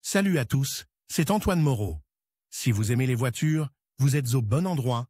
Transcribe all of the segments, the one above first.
Salut à tous, c'est Antoine Moreau. Si vous aimez les voitures, vous êtes au bon endroit.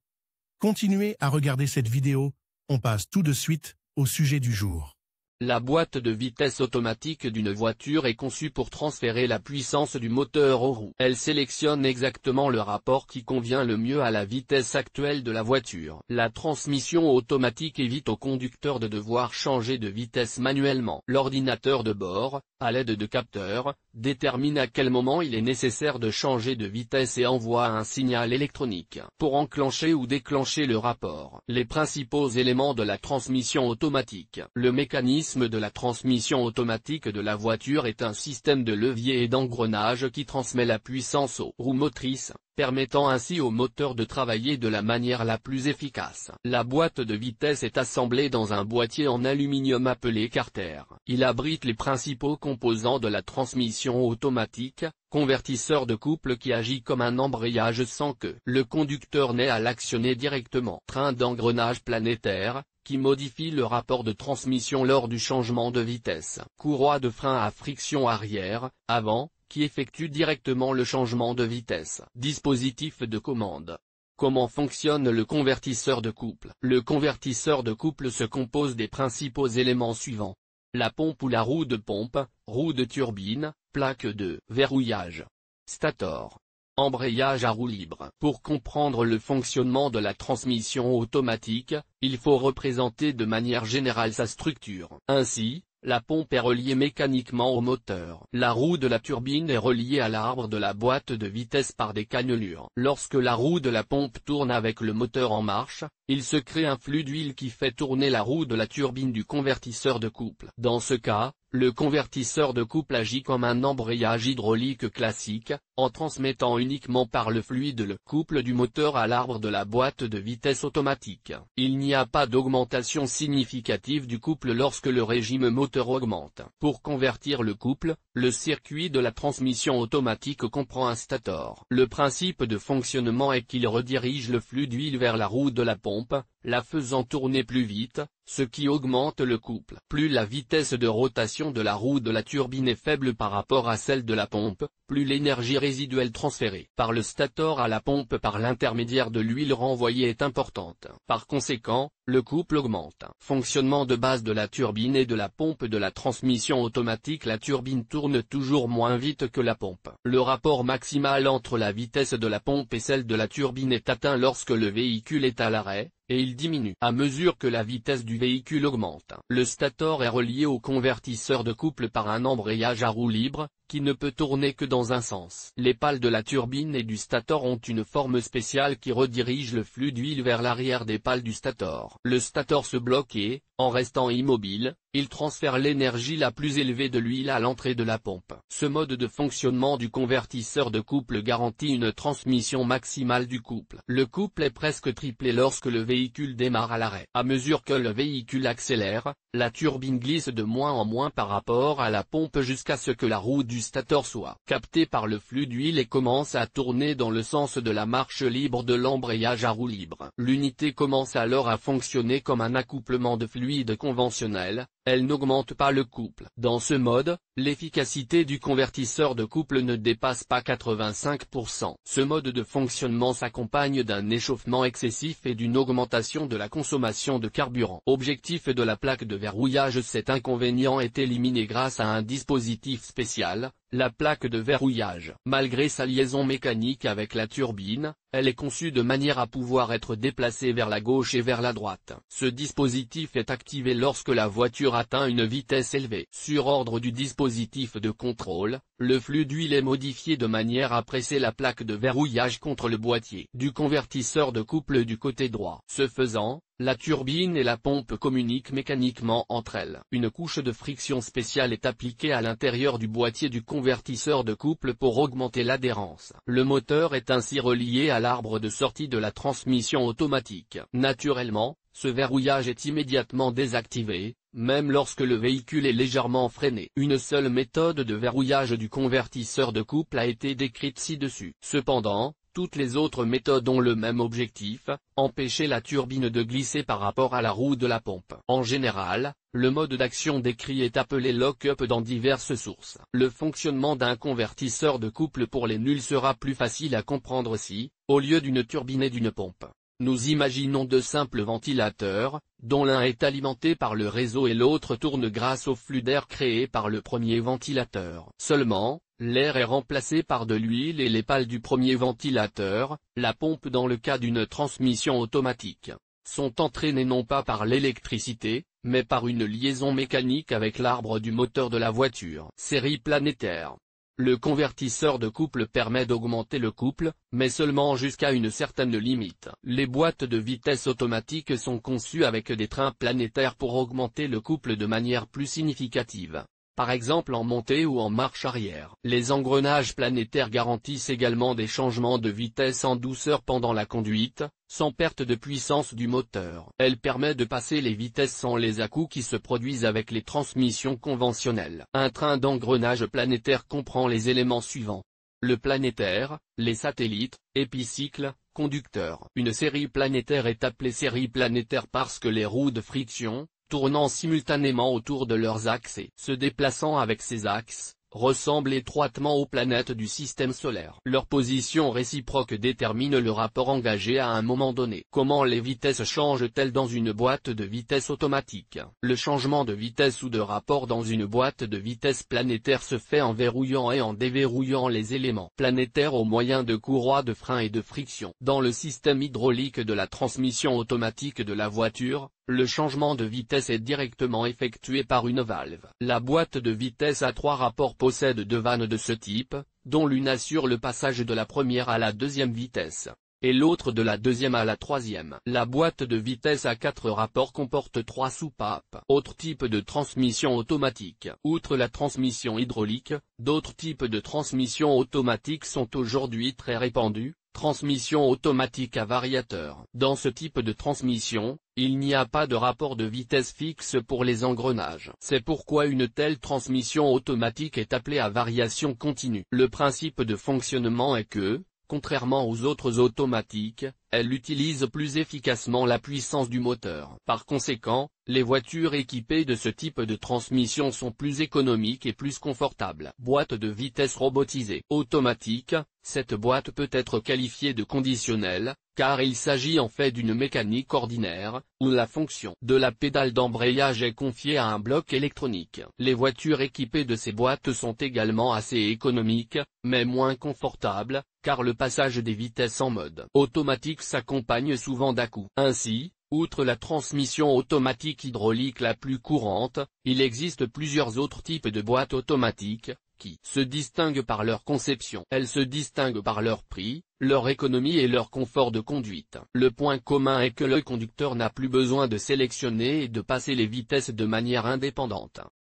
Continuez à regarder cette vidéo, on passe tout de suite au sujet du jour. La boîte de vitesse automatique d'une voiture est conçue pour transférer la puissance du moteur aux roues. Elle sélectionne exactement le rapport qui convient le mieux à la vitesse actuelle de la voiture. La transmission automatique évite au conducteur de devoir changer de vitesse manuellement. L'ordinateur de bord, à l'aide de capteurs, détermine à quel moment il est nécessaire de changer de vitesse et envoie un signal électronique pour enclencher ou déclencher le rapport. Les principaux éléments de la transmission automatique. Le mécanisme de la transmission automatique de la voiture est un système de levier et d'engrenage qui transmet la puissance aux roues motrices, permettant ainsi au moteur de travailler de la manière la plus efficace. La boîte de vitesse est assemblée dans un boîtier en aluminium appelé carter. Il abrite les principaux composants de la transmission automatique, convertisseur de couple qui agit comme un embrayage sans que le conducteur n'ait à l'actionner directement. Train d'engrenage planétaire, qui modifie le rapport de transmission lors du changement de vitesse. Courroie de frein à friction arrière, avant, qui effectue directement le changement de vitesse. Dispositif de commande. Comment fonctionne le convertisseur de couple? Le convertisseur de couple se compose des principaux éléments suivants. La pompe ou la roue de pompe, roue de turbine, plaque de verrouillage. Stator. Embrayage à roue libre. Pour comprendre le fonctionnement de la transmission automatique, il faut représenter de manière générale sa structure. Ainsi, la pompe est reliée mécaniquement au moteur. La roue de la turbine est reliée à l'arbre de la boîte de vitesse par des cannelures. Lorsque la roue de la pompe tourne avec le moteur en marche, il se crée un flux d'huile qui fait tourner la roue de la turbine du convertisseur de couple. Dans ce cas, le convertisseur de couple agit comme un embrayage hydraulique classique, en transmettant uniquement par le fluide le couple du moteur à l'arbre de la boîte de vitesse automatique. Il n'y a pas d'augmentation significative du couple lorsque le régime moteur augmente. Pour convertir le couple, le circuit de la transmission automatique comprend un stator. Le principe de fonctionnement est qu'il redirige le flux d'huile vers la roue de la pompe, la faisant tourner plus vite, ce qui augmente le couple. Plus la vitesse de rotation de la roue de la turbine est faible par rapport à celle de la pompe, plus l'énergie résiduelle transférée par le stator à la pompe par l'intermédiaire de l'huile renvoyée est importante. Par conséquent, le couple augmente. Fonctionnement de base de la turbine et de la pompe de la transmission automatique. La turbine tourne toujours moins vite que la pompe. Le rapport maximal entre la vitesse de la pompe et celle de la turbine est atteint lorsque le véhicule est à l'arrêt, et il diminue à mesure que la vitesse du véhicule augmente. Le stator est relié au convertisseur de couple par un embrayage à roue libre, qui ne peut tourner que dans un sens. Les pales de la turbine et du stator ont une forme spéciale qui redirige le flux d'huile vers l'arrière des pales du stator. Le stator se bloque et, en restant immobile, il transfère l'énergie la plus élevée de l'huile à l'entrée de la pompe. Ce mode de fonctionnement du convertisseur de couple garantit une transmission maximale du couple. Le couple est presque triplé lorsque le véhicule démarre à l'arrêt. À mesure que le véhicule accélère, la turbine glisse de moins en moins par rapport à la pompe jusqu'à ce que la roue du stator soit captée par le flux d'huile et commence à tourner dans le sens de la marche libre de l'embrayage à roue libre. L'unité commence alors à fonctionner comme un accouplement de fluide conventionnel. Elle n'augmente pas le couple. Dans ce mode, l'efficacité du convertisseur de couple ne dépasse pas 85%. Ce mode de fonctionnement s'accompagne d'un échauffement excessif et d'une augmentation de la consommation de carburant. Objectif de la plaque de verrouillage. Cet inconvénient est éliminé grâce à un dispositif spécial, la plaque de verrouillage. Malgré sa liaison mécanique avec la turbine, elle est conçue de manière à pouvoir être déplacée vers la gauche et vers la droite. Ce dispositif est activé lorsque la voiture atteint une vitesse élevée. Sur ordre du dispositif de contrôle, le flux d'huile est modifié de manière à presser la plaque de verrouillage contre le boîtier du convertisseur de couple du côté droit. Ce faisant, la turbine et la pompe communiquent mécaniquement entre elles. Une couche de friction spéciale est appliquée à l'intérieur du boîtier du convertisseur de couple pour augmenter l'adhérence. Le moteur est ainsi relié à l'arbre de sortie de la transmission automatique. Naturellement, ce verrouillage est immédiatement désactivé, même lorsque le véhicule est légèrement freiné. Une seule méthode de verrouillage du convertisseur de couple a été décrite ci-dessus. Cependant, Toutes les autres méthodes ont le même objectif, empêcher la turbine de glisser par rapport à la roue de la pompe. En général, le mode d'action décrit est appelé lock-up dans diverses sources. Le fonctionnement d'un convertisseur de couple pour les nuls sera plus facile à comprendre si, au lieu d'une turbine et d'une pompe, nous imaginons de simples ventilateurs, dont l'un est alimenté par le réseau et l'autre tourne grâce au flux d'air créé par le premier ventilateur. Seulement, l'air est remplacé par de l'huile et les pales du premier ventilateur, la pompe dans le cas d'une transmission automatique, sont entraînées non pas par l'électricité, mais par une liaison mécanique avec l'arbre du moteur de la voiture. Série planétaire. Le convertisseur de couple permet d'augmenter le couple, mais seulement jusqu'à une certaine limite. Les boîtes de vitesse automatiques sont conçues avec des trains planétaires pour augmenter le couple de manière plus significative, par exemple en montée ou en marche arrière. Les engrenages planétaires garantissent également des changements de vitesse en douceur pendant la conduite, sans perte de puissance du moteur. Elle permet de passer les vitesses sans les à-coups qui se produisent avec les transmissions conventionnelles. Un train d'engrenage planétaire comprend les éléments suivants: le planétaire, les satellites, épicycle, conducteur. Une série planétaire est appelée série planétaire parce que les roues de friction, tournant simultanément autour de leurs axes et se déplaçant avec ces axes, ressemblent étroitement aux planètes du système solaire. Leur position réciproque détermine le rapport engagé à un moment donné. Comment les vitesses changent-elles dans une boîte de vitesse automatique? Le changement de vitesse ou de rapport dans une boîte de vitesse planétaire se fait en verrouillant et en déverrouillant les éléments planétaires au moyen de courroies de frein et de friction. Dans le système hydraulique de la transmission automatique de la voiture, le changement de vitesse est directement effectué par une valve. La boîte de vitesse à 3 rapports possède 2 vannes de ce type, dont l'une assure le passage de la première à la deuxième vitesse, et l'autre de la deuxième à la troisième. La boîte de vitesse à 4 rapports comporte 3 soupapes. Autre type de transmission automatique. Outre la transmission hydraulique, d'autres types de transmission automatique sont aujourd'hui très répandus. Transmission automatique à variateur. Dans ce type de transmission, il n'y a pas de rapport de vitesse fixe pour les engrenages. C'est pourquoi une telle transmission automatique est appelée à variation continue. Le principe de fonctionnement est que, contrairement aux autres automatiques, elle utilise plus efficacement la puissance du moteur. Par conséquent, les voitures équipées de ce type de transmission sont plus économiques et plus confortables. Boîte de vitesse robotisée. Automatique, cette boîte peut être qualifiée de conditionnelle, car il s'agit en fait d'une mécanique ordinaire, où la fonction de la pédale d'embrayage est confiée à un bloc électronique. Les voitures équipées de ces boîtes sont également assez économiques, mais moins confortables, car le passage des vitesses en mode automatique s'accompagne souvent d'à-coups. Ainsi, outre la transmission automatique hydraulique la plus courante, il existe plusieurs autres types de boîtes automatiques, qui se distinguent par leur conception. Elles se distinguent par leur prix, leur économie et leur confort de conduite. Le point commun est que le conducteur n'a plus besoin de sélectionner et de passer les vitesses de manière indépendante.